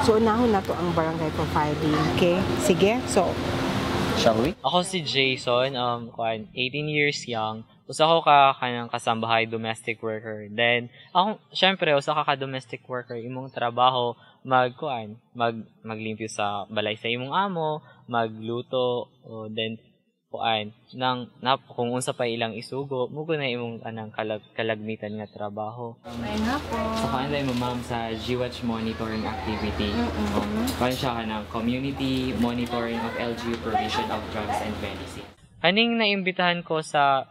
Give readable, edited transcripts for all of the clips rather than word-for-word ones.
So unahon na to ang barangay profiling. Okay? Sige. So, shall we? Ako si Jason, 18 years young. Usa ko ka kanang kasambahay domestic worker. Then ako syempre usa ka domestic worker imong trabaho maglimpyo sa balay sa imong amo, magluto o then kung unsa pa ilang isugo mugo na imong anang kalagmitan nga trabaho. ay nga po. So kanay mo ma'am sa GWatch monitoring activity. Kan siya kanang community monitoring of LGU provision of drugs and medicine. Kaning naimbitahan ko sa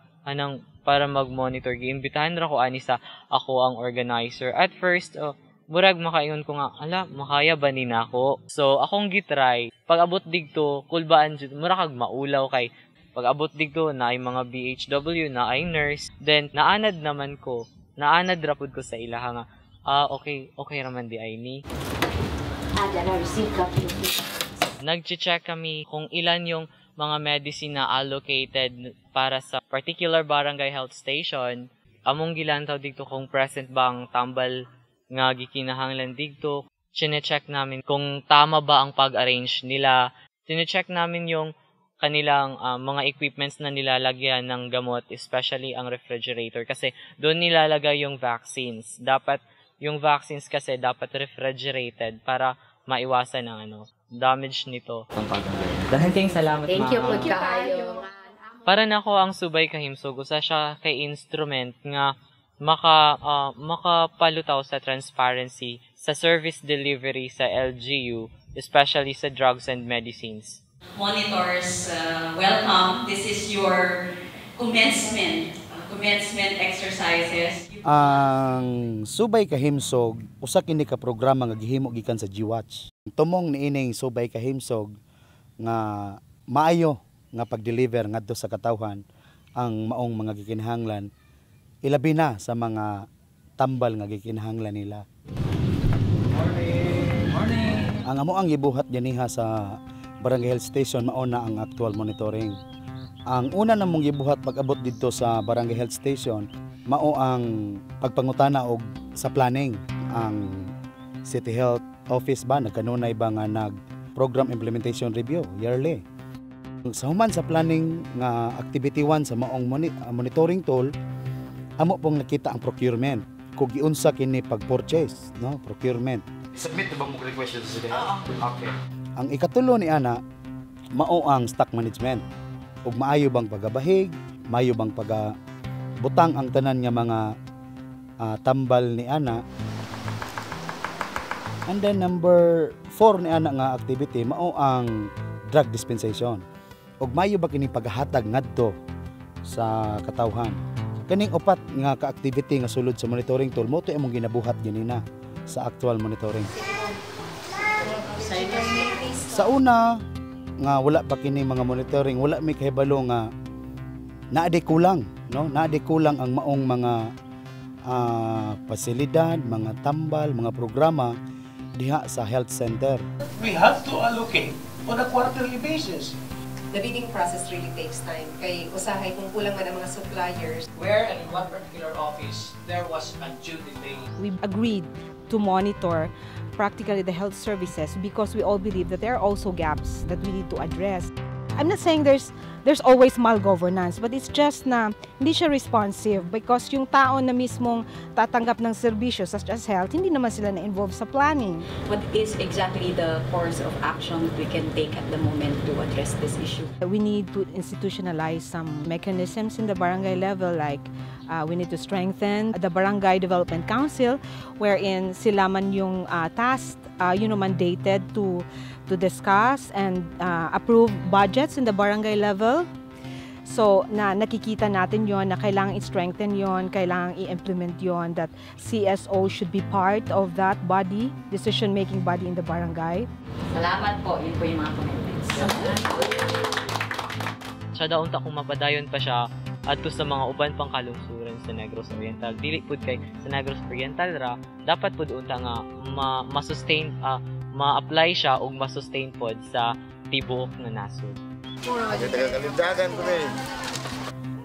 para mag-monitor, giimbitahan ra ko ani sa ako ang organizer. At first, murag makaingon ko nga, makaya ba ni nako? So akong gitry, pag abot digto, kulbaan jud, mura kag maulaw kay pag abot digto na ay mga BHW, na ay nurse, then naanad rapod ko sa ilaha nga, okay raman di ay ni. Nag-check kami kung ilan yung mga medicine na allocated para sa particular barangay health station. Among gilantaw digto kung present bang tambal nga gikinahanglan digto. Chine-check namin kung tama ba ang pag-arrange nila. Chine-check namin yung kanilang mga equipments na nilalagyan ng gamot, especially ang refrigerator kasi doon nilalagay yung vaccines. Dapat yung vaccines kasi dapat refrigerated para maiwasan ang damage nito. Dahil kayong salamat, Thank you po kayo. Para nako ang subay kahimsog usa siya kay instrument nga makapalutaw sa transparency sa service delivery sa LGU, especially sa drugs and medicines. Monitors, welcome. This is your commencement exercises. Ang subay kahimsog usa kini ka programa nga gihimo gikan sa GWatch. Tumong niining subay kahimsog nga maayo nga pag-deliver ngadto sa katawhan ang maong mga gikinahanglan, ilabi na sa mga tambal nga gikinahanglan nila. Morning. Ang amo ang gibuhat diniha sa Barangay Health Station mao na ang actual monitoring. Ang una namong gibuhat pag-abot dito sa Barangay Health Station mao ang pagpangutana og sa planning. Ang City Health Office ba nagkanunay ba nga nag-program implementation review yearly. Sa human sa planning nga activity 1 sa maong monitoring tool, amo pong nakita ang procurement. Kung giunsa kini pag-purchase, no? Procurement. Submit ba mo request sa City? Okay. Ang ikatulo ni ana mao ang stock management. Ug maayo bang pagabahig, maayo bang butang ang tanan nga mga tambal ni ana. And then number 4 ni ana nga activity mao ang drug dispensation. Ug maayo ba kini paghatag ngadto sa katawhan. Kaning upat nga ka-activity nga sulod sa monitoring tool mo to imong ginabuhat ganina sa actual monitoring. Sa una nga wala pa kini mga monitoring, wala may kahibalo nga naade kulang, no? Naade kulang ang maong mga pasilidad, mga tambal, mga programa diha sa health center. We have to allocate on a quarterly basis. The bidding process really takes time. Kay usahay kung kulang man ang mga suppliers. Where and in what particular office there was a due delay. We agreed to monitor practically the health services because we all believe that there are also gaps that we need to address. I'm not saying there's always malgovernance, but it's just na hindi siya responsive because yung tao na mismong tatanggap ng serbisyo such as health, hindi naman sila na-involve sa planning. What is exactly the course of action that we can take at the moment to address this issue? We need to institutionalize some mechanisms in the barangay level, like we need to strengthen the Barangay Development Council, wherein sila man yung tasked, mandated to discuss and approve budgets in the barangay level. So, nakikita natin yon na kailangan i-strengthen yon, kailangan i-implement yon, that CSO should be part of that body, decision-making body in the barangay. Salamat po. Yun po yung mga commitments. Sa daunta kung mapadayon pa siya adto sa mga uban pang kalungsuran sa Negros Oriental. Dili pud kay sa Negros Oriental ra, dapat pud unta nga ma-sustain ma-apply siya o ma-sustain pod sa tibuok na nasod.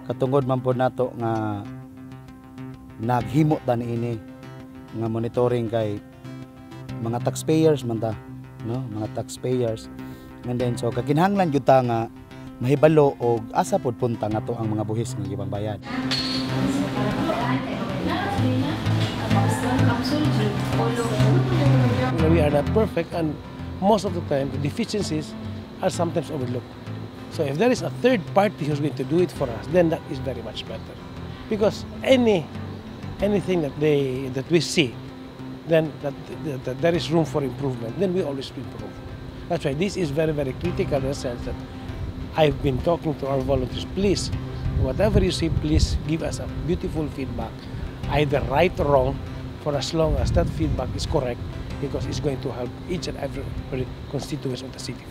Katungod man po nato nga naghimo ta niini nga monitoring kay mga taxpayers man ta, no? Mga taxpayers. And then so kakinahanglan gyud ta nga mahibalo og asa pod punta nga to ang mga buhis nga gibang bayad. We are not perfect, and most of the time the deficiencies are sometimes overlooked. So if there is a third party who's going to do it for us, then that is very much better. Because anything that we see, then that there is room for improvement, then we always improve. That's why this is very, very critical in the sense that I've been talking to our volunteers. Please, whatever you see, please give us a beautiful feedback, either right or wrong, for as long as that feedback is correct, because it's going to help each and every constituents of the city.